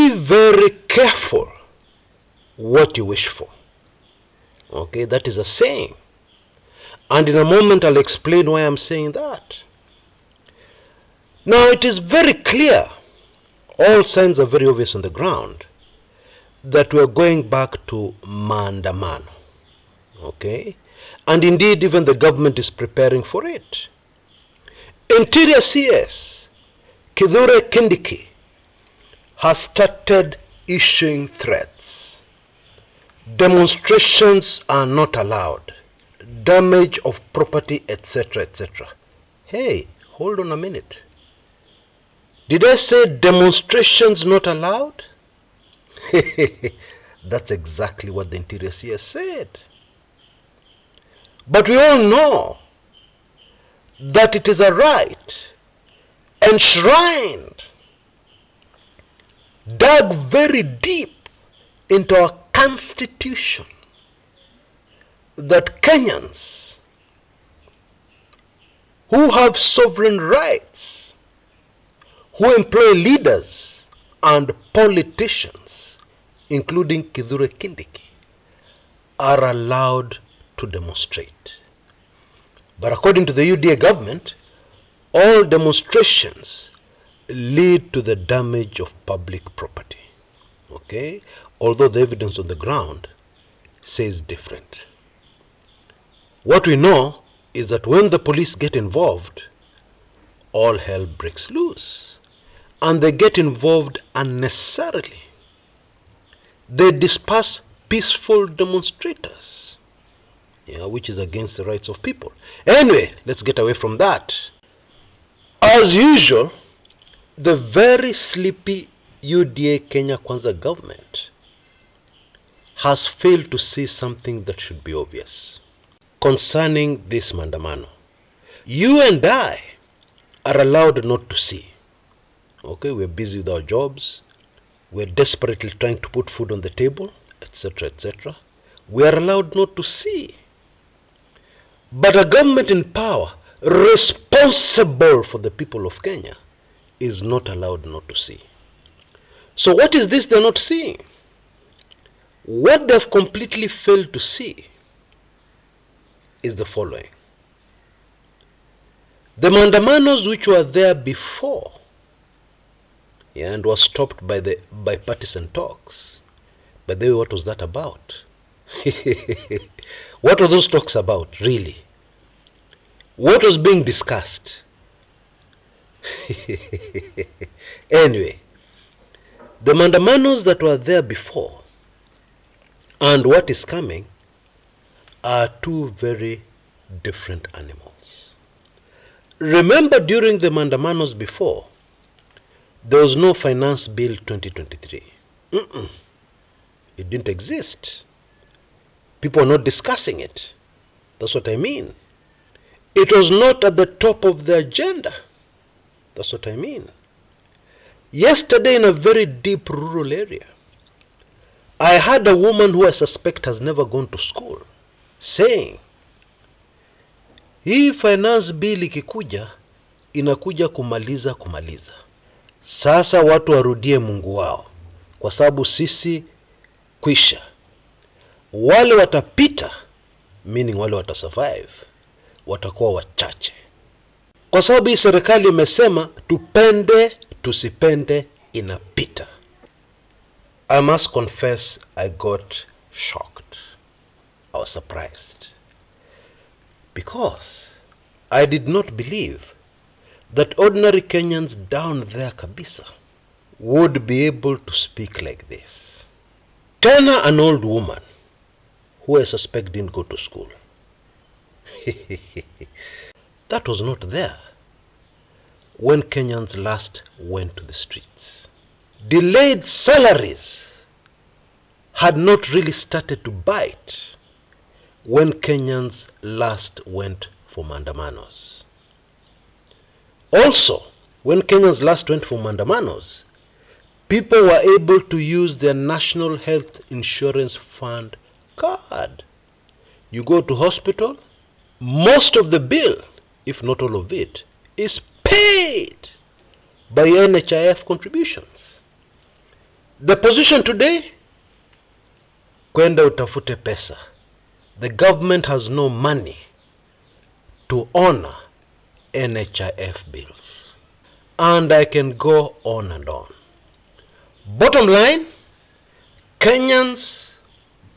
Be very careful what you wish for. Okay, that is a saying. And in a moment I'll explain why I'm saying that. Now it is very clear, all signs are very obvious on the ground, that we are going back to maandamano. Okay? And indeed even the government is preparing for it. Interior CS Kithure Kindiki has started issuing threats. Demonstrations are not allowed. Damage of property, etc., etc. Hey, hold on a minute. Did I say demonstrations not allowed? That's exactly what the Interior CS said. But we all know that it is a right enshrined, dug very deep into our constitution, that Kenyans who have sovereign rights, who employ leaders and politicians, including Kithure Kindiki, are allowed to demonstrate. But according to the UDA government, all demonstrations lead to the damage of public property. Okay? Although the evidence on the ground says different. What we know is that when the police get involved, all hell breaks loose. And they get involved unnecessarily. They disperse peaceful demonstrators, which is against the rights of people. Anyway, let's get away from that. As usual, the very sleepy UDA Kenya Kwanza government has failed to see something that should be obvious concerning this maandamano. You and I are allowed not to see. Okay, we're busy with our jobs. We're desperately trying to put food on the table, etc., etc. We are allowed not to see. But a government in power responsible for the people of Kenya is not allowed not to see. So what is this they're not seeing? What they've completely failed to see is the following. The maandamanos which were there before and was stopped by the bipartisan talks. By the way, what was that about? What were those talks about, really? What was being discussed? Anyway, the maandamanos that were there before and what is coming are two very different animals. Remember, during the maandamanos before, there was no finance bill 2023. It didn't exist. People are not discussing it. That's what I mean. It was not at the top of the agenda. That's what I mean. Yesterday, in a very deep rural area, I had a woman who I suspect has never gone to school saying, hii finance bill ikikuja, inakuja kumaliza. Sasa watu warudie Mungu wao, kwa sababu sisi kwisha. Wale watapita, meaning wale watasurvive, watakuwa wachache. Kwa sababu hii serikali imesema tupende tusipende inapita. I must confess I got shocked. I was surprised. Because I did not believe that ordinary Kenyans down there kabisa would be able to speak like this. Tena an old woman who I suspect didn't go to school. That was not there when Kenyans last went to the streets. Delayed salaries had not really started to bite when Kenyans last went for maandamanos. Also, when Kenyans last went for maandamanos, people were able to use their National Health Insurance Fund card. You go to hospital, most of the bill, if not all of it, is paid by NHIF contributions. The position today, kwenda utafute pesa. The government has no money to honor NHIF bills. And I can go on and on. Bottom line, Kenyans,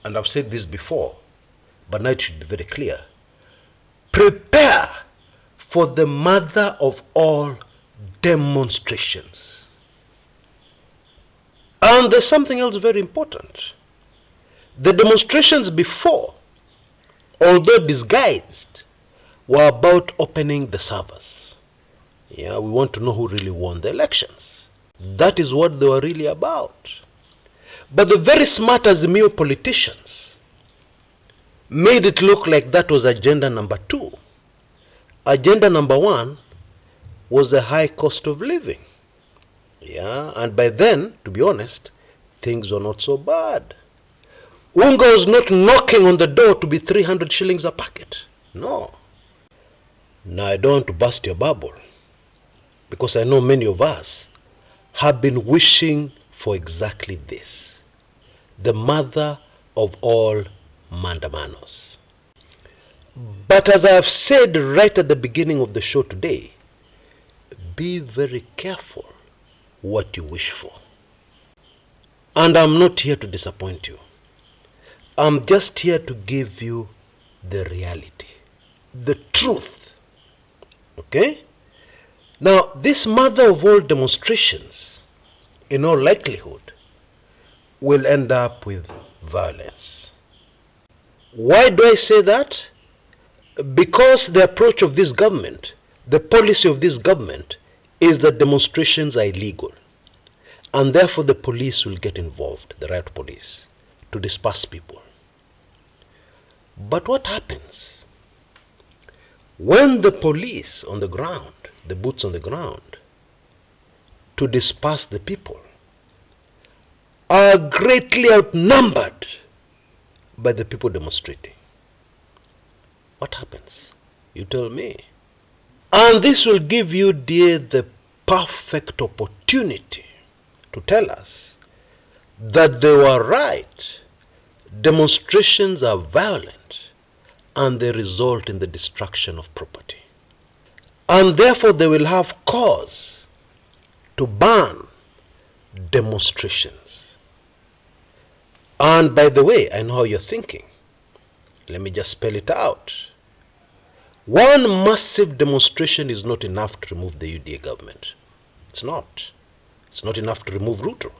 and I've said this before, but now it should be very clear, prepare for the mother of all demonstrations. And there's something else very important. The demonstrations before, although disguised, were about opening the servers. Yeah, we want to know who really won the elections. That is what they were really about. But the very smart Azimio politicians made it look like that was agenda number 2. Agenda number 1 was the high cost of living. Yeah, and by then, to be honest, things were not so bad. Unga was not knocking on the door to be 300 shillings a packet. No. Now, I don't want to burst your bubble, because I know many of us have been wishing for exactly this. The mother of all maandamanos. But as I have said right at the beginning of the show today, be very careful what you wish for. And I'm not here to disappoint you. I'm just here to give you the reality, the truth. Okay? Now, this mother of all demonstrations, in all likelihood, will end up with violence. Why do I say that? Because the approach of this government, the policy of this government, is that demonstrations are illegal. And therefore the police will get involved, the riot police, to disperse people. But what happens when the police on the ground, the boots on the ground, to disperse the people, are greatly outnumbered by the people demonstrating? What happens? You tell me. And this will give you, dear, the perfect opportunity to tell us that they were right. Demonstrations are violent and they result in the destruction of property. And therefore they will have cause to ban demonstrations. And by the way, I know how you're thinking. Let me just spell it out. One massive demonstration is not enough to remove the UDA government. It's not. It's not enough to remove Ruto.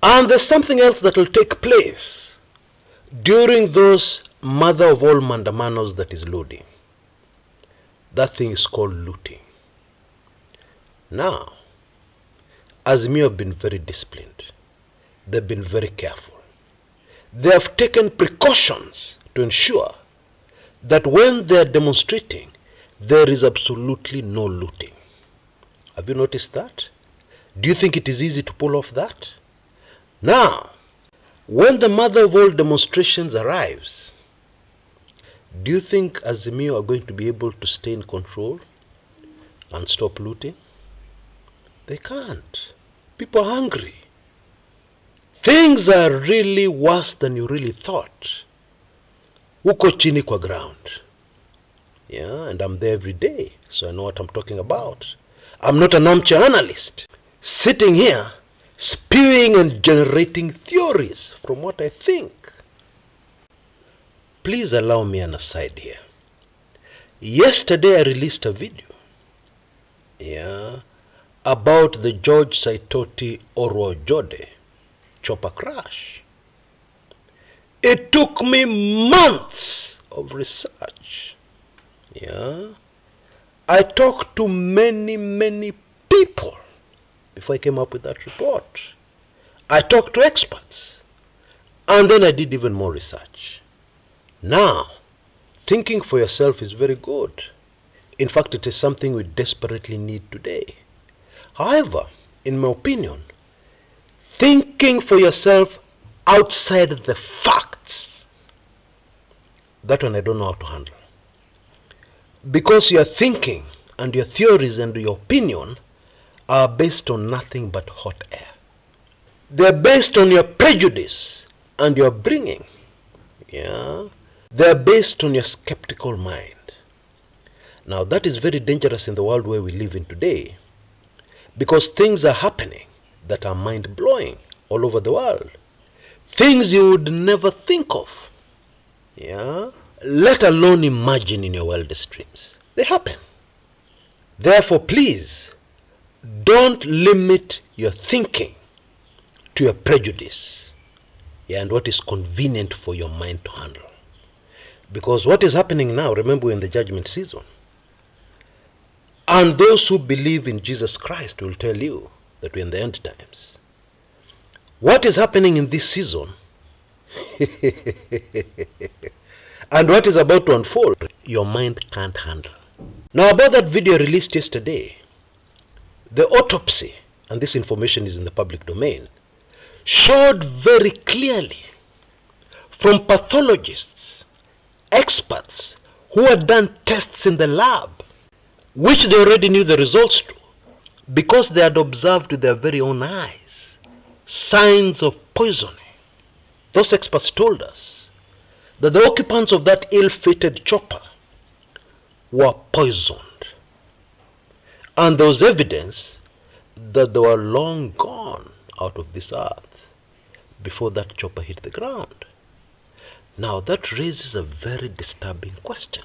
And there's something else that will take place during those mother of all maandamanos that is loading. That thing is called looting. Now, Azimio have been very disciplined. They've been very careful. They have taken precautions to ensure that when they are demonstrating, there is absolutely no looting. Have you noticed that? Do you think it is easy to pull off that? Now, when the mother of all demonstrations arrives, do you think Azimio are going to be able to stay in control and stop looting? They can't. People are hungry. Things are really worse than you really thought. Uko chini kwa ground. Yeah, and I'm there every day, so I know what I'm talking about. I'm not an armchair analyst, sitting here, spewing and generating theories from what I think. Please allow me an aside here. Yesterday I released a video, about the George Saitoti Orwa Jode chopper crash. It took me months of research. I talked to many people before I came up with that report. I talked to experts. And then I did even more research. Now, thinking for yourself is very good. In fact, it is something we desperately need today. However, in my opinion, thinking for yourself outside the facts, that one I don't know how to handle. Because your thinking and your theories and your opinion are based on nothing but hot air. They're based on your prejudice and your bringing. Yeah. They're based on your skeptical mind. Now that is very dangerous in the world where we live in today, because things are happening that are mind-blowing all over the world. Things you would never think of. Yeah. Let alone imagine in your wildest dreams. They happen. Therefore, please, don't limit your thinking to your prejudice, yeah, and what is convenient for your mind to handle. Because what is happening now, remember, we're in the judgment season. And those who believe in Jesus Christ will tell you that we're in the end times. What is happening in this season and what is about to unfold, your mind can't handle. Now, about that video released yesterday, the autopsy, and this information is in the public domain, showed very clearly from pathologists, experts who had done tests in the lab, which they already knew the results to, because they had observed with their very own eyes signs of poisoning. Those experts told us that the occupants of that ill-fated chopper were poisoned. And there was evidence that they were long gone out of this earth before that chopper hit the ground. Now that raises a very disturbing question,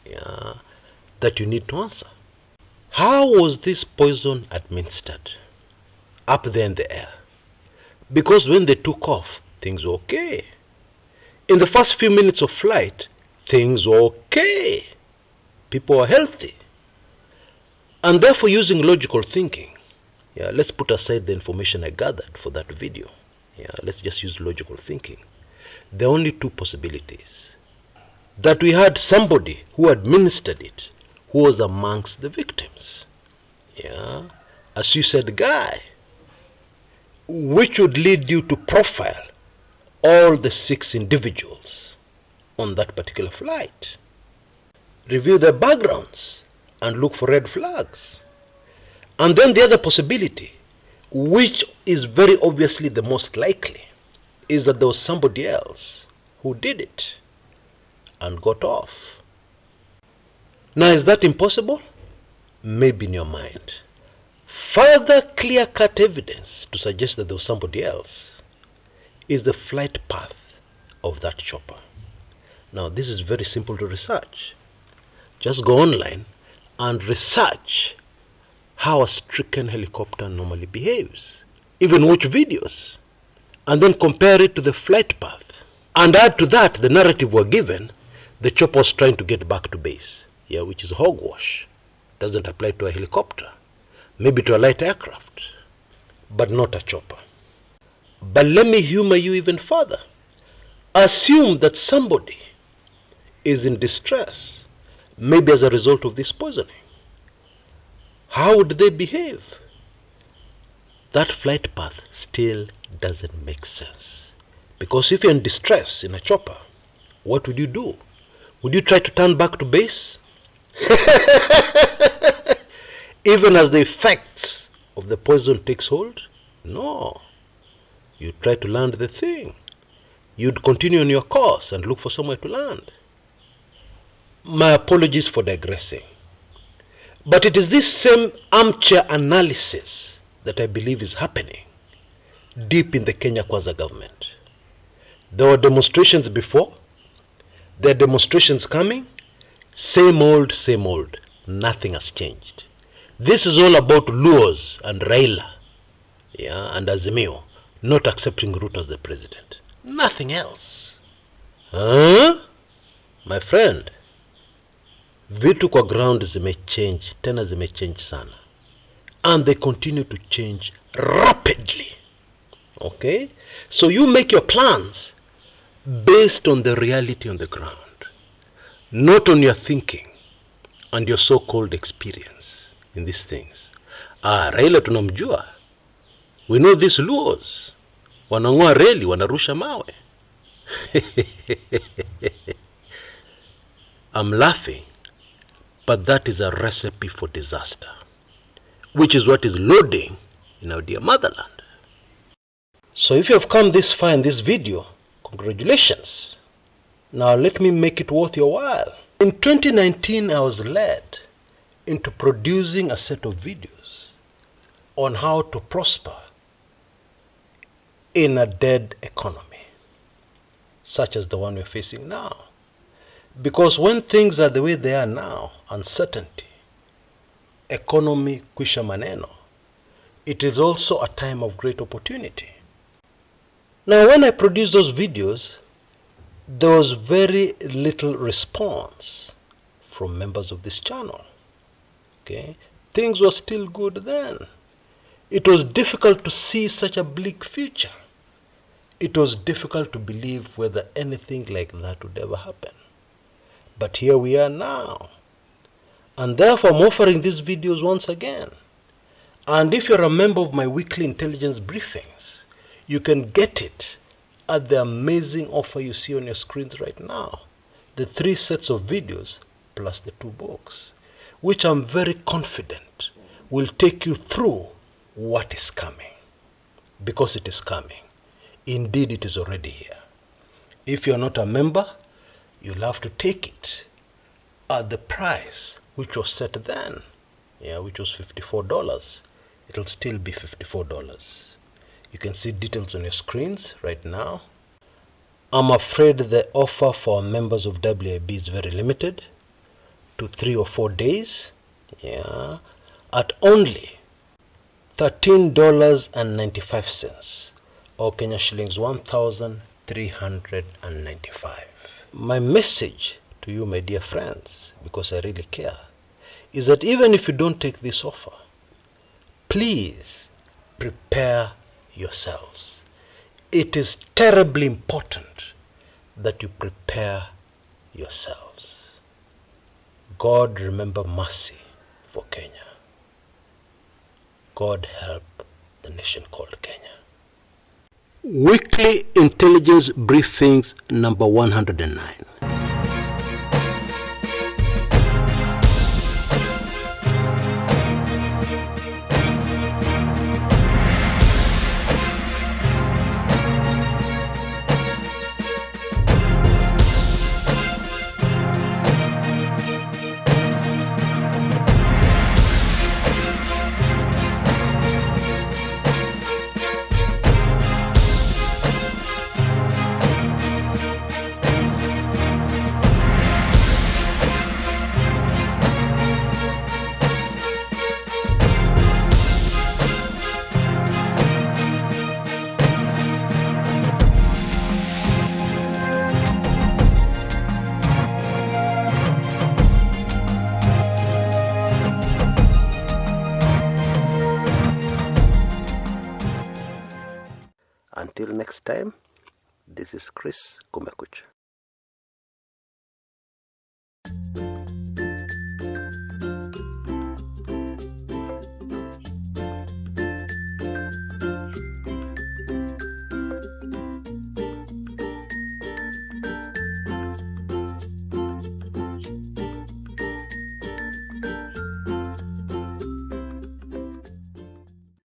yeah, that you need to answer. How was this poison administered up there in the air? Because when they took off, things were okay. In the first few minutes of flight, things were okay. People were healthy. And therefore, using logical thinking, yeah, let's put aside the information I gathered for that video. Yeah, let's just use logical thinking. There are only two possibilities. That we had somebody who administered it who was amongst the victims. Yeah, a suicide guy, which would lead you to profile all the 6 individuals on that particular flight, review their backgrounds, and look for red flags. And then the other possibility, which is very obviously the most likely, is that there was somebody else who did it and got off. Now, is that impossible? Maybe in your mind. Further clear-cut evidence to suggest that there was somebody else is the flight path of that chopper. Now, this is very simple to research. Just go online and research how a stricken helicopter normally behaves. Even watch videos and then compare it to the flight path. And add to that the narrative we're given, the chopper was trying to get back to base, yeah, which is hogwash. Doesn't apply to a helicopter, maybe to a light aircraft, but not a chopper. But let me humor you even further. Assume that somebody is in distress, maybe as a result of this poisoning. How would they behave? That flight path still doesn't make sense. Because if you're in distress in a chopper, what would you do? Would you try to turn back to base? Even as the effects of the poison takes hold? No. You'd try to land the thing. You'd continue on your course and look for somewhere to land. My apologies for digressing. But it is this same armchair analysis that I believe is happening deep in the Kenya Kwanza government. There were demonstrations before. There are demonstrations coming. Same old, same old. Nothing has changed. This is all about Luos and Raila, yeah, and Azimio not accepting Ruto as the president. Nothing else. Huh? My friend, vitu kwa ground zimechange, tena zimechange sana. And they continue to change rapidly. Okay? So you make your plans based on the reality on the ground, not on your thinking and your so-called experience in these things. Raila tunamjua. We know these Luos. Wanang'oa reli, wanarusha mawe. I'm laughing, but that is a recipe for disaster, which is what is loading in our dear motherland. So if you have come this far in this video, congratulations. Now let me make it worth your while. In 2019, I was led into producing a set of videos on how to prosper in a dead economy, such as the one we're facing now. Because when things are the way they are now, uncertainty, economy kwisha maneno, it is also a time of great opportunity. Now when I produced those videos, there was very little response from members of this channel. Okay, things were still good then. It was difficult to see such a bleak future. It was difficult to believe whether anything like that would ever happen. But here we are now. And therefore I'm offering these videos once again. And if you're a member of my weekly intelligence briefings, you can get it at the amazing offer you see on your screens right now. The 3 sets of videos plus the 2 books, which I'm very confident will take you through what is coming. Because it is coming. Indeed, it is already here. If you're not a member, you'll have to take it at the price which was set then, which was $54. It'll still be $54. You can see details on your screens right now. I'm afraid the offer for members of WIB is very limited to 3 or 4 days, at only $13.95 or Kenya shillings 1,395. My message to you, my dear friends, because I really care, is that even if you don't take this offer, please prepare yourselves. It is terribly important that you prepare yourselves. God remember mercy for Kenya. God help the nation called Kenya. Weekly Intelligence Briefings number 109. Until next time, this is Kshs Kumekucha.